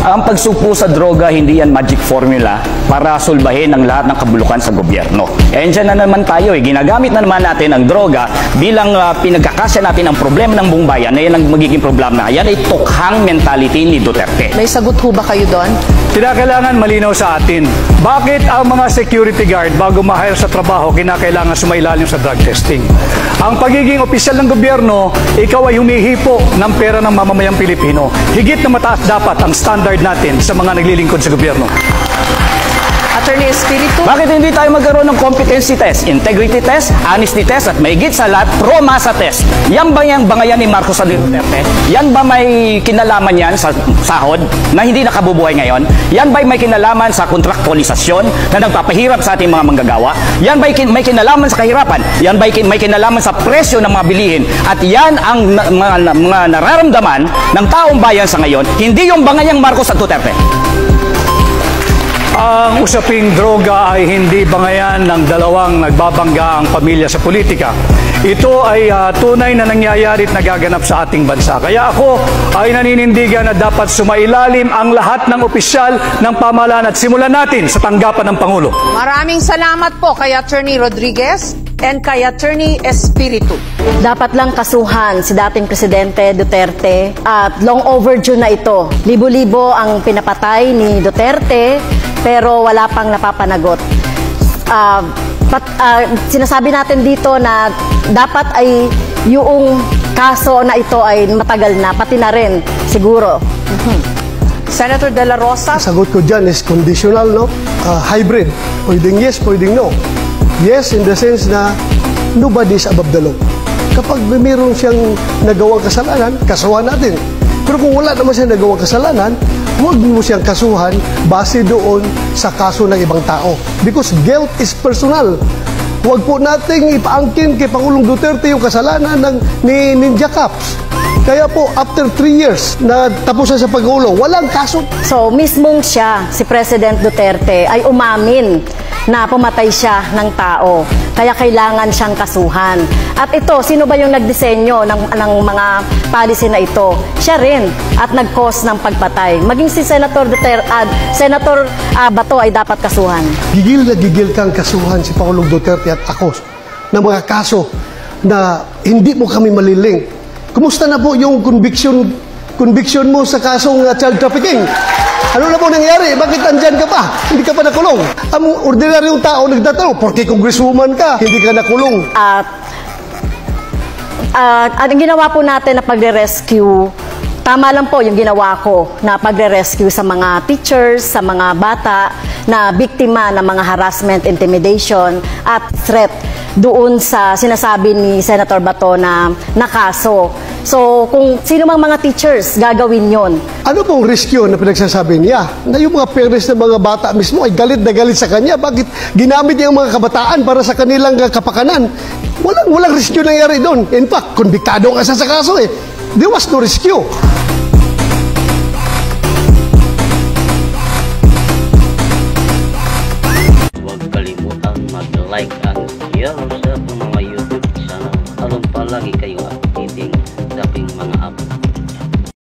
Ang pagsugpo sa droga, hindi yan magic formula para sulbahin ang lahat ng kabulukan sa gobyerno. And dyan na naman tayo, ginagamit na naman natin ang droga bilang pinagkakasya natin ang problema ng buong bayan na yan ang magiging problema. Yan ay tukhang mentality ni Duterte. May sagot ho ba kayo doon? Kinakailangan malinaw sa atin, bakit ang mga security guard bago ma-hire sa trabaho kinakailangan sumailalim sa drug testing? Ang pagiging opisyal ng gobyerno, ikaw ay humihipo ng pera ng mamamayang Pilipino. Higit na mataas dapat ang standard natin sa mga naglilingkod sa gobyerno. Attorney Espiritu? Bakit hindi tayo magkaroon ng competency test, integrity test, honesty test, at mahigit sa lahat, pro-masa test? Yan ba yung bangayan ni Marcos Duterte? Yan ba may kinalaman yan sa sahod na hindi nakabubuhay ngayon? Yan ba may kinalaman sa kontraktualisasyon na nagpapahirap sa ating mga manggagawa? Yan ba may kinalaman sa kahirapan? Yan ba may kinalaman sa presyo ng mga bilihin? At yan ang mga nararamdaman ng taong bayan sa ngayon, hindi yung bangayang Marcos at Duterte. Ang usaping droga ay hindi bangayan ng dalawang nagbabangga ang pamilya sa politika. Ito ay tunay na nangyayari at nagaganap sa ating bansa. Kaya ako ay naninindigan na dapat sumailalim ang lahat ng opisyal ng pamahalaan at simulan natin sa tanggapan ng Pangulo. Maraming salamat po kay Attorney Rodriguez and kay Attorney Espiritu. Dapat lang kasuhan si dating Presidente Duterte at long overdue na ito. Libo-libo ang pinapatay ni Duterte pero wala pang napapanagot. Sinasabi natin dito na dapat ay yung kaso na ito ay matagal na, pati na rin siguro. Senator De La Rosa? Sagot ko dyan is conditional, no? Hybrid. Pwedeng yes, pwedeng no. Yes, in the sense na nobody is above the law. Kapag mayroon siyang nagawang kasalanan, kasuhan natin. Pero kung wala naman siyang nagawang kasalanan, huwag mo siyang kasuhan base doon sa kaso ng ibang tao. Because guilt is personal. Huwag po nating ipaangkin kay Pangulong Duterte yung kasalanan ni Ninja Caps. Kaya po, after 3 years na tapos na sa pag-ulo, walang kaso. So, mismong siya, si President Duterte, ay umamin na pumatay siya ng tao. Kaya kailangan siyang kasuhan. At ito, sino ba yung nagdisenyo ng mga policy na ito? Siya rin. At nag-cause ng pagpatay. Maging si Senator Duterte, Senator Bato ay dapat kasuhan. Gigil na gigil kang kasuhan si Pangulong Duterte at ako ng mga kaso na hindi mo kami maliling. Kumusta na po yung conviction mo sa kasong child trafficking? Ano na po nangyari? Bakit andyan ka pa? Hindi ka pa nakulong. Ang ordinaryong tao nagtatanong, porque congresswoman ka, hindi ka nakulong. Ang ginawa po natin na pagre-rescue, tama lang po yung ginawa ko na pagre-rescue sa mga teachers, sa mga bata na biktima ng mga harassment, intimidation at threat doon sa sinasabi ni Senator Bato na kaso. So, kung sino mang mga teachers, gagawin yon. Ano pong rescue na pinagsasabi niya? Na yung mga parents ng mga bata mismo ay galit na galit sa kanya. Bakit ginamit niya ang mga kabataan para sa kanilang kapakanan? Walang rescue nangyari doon. In fact, konbiktado ka sa kaso eh. There was no rescue.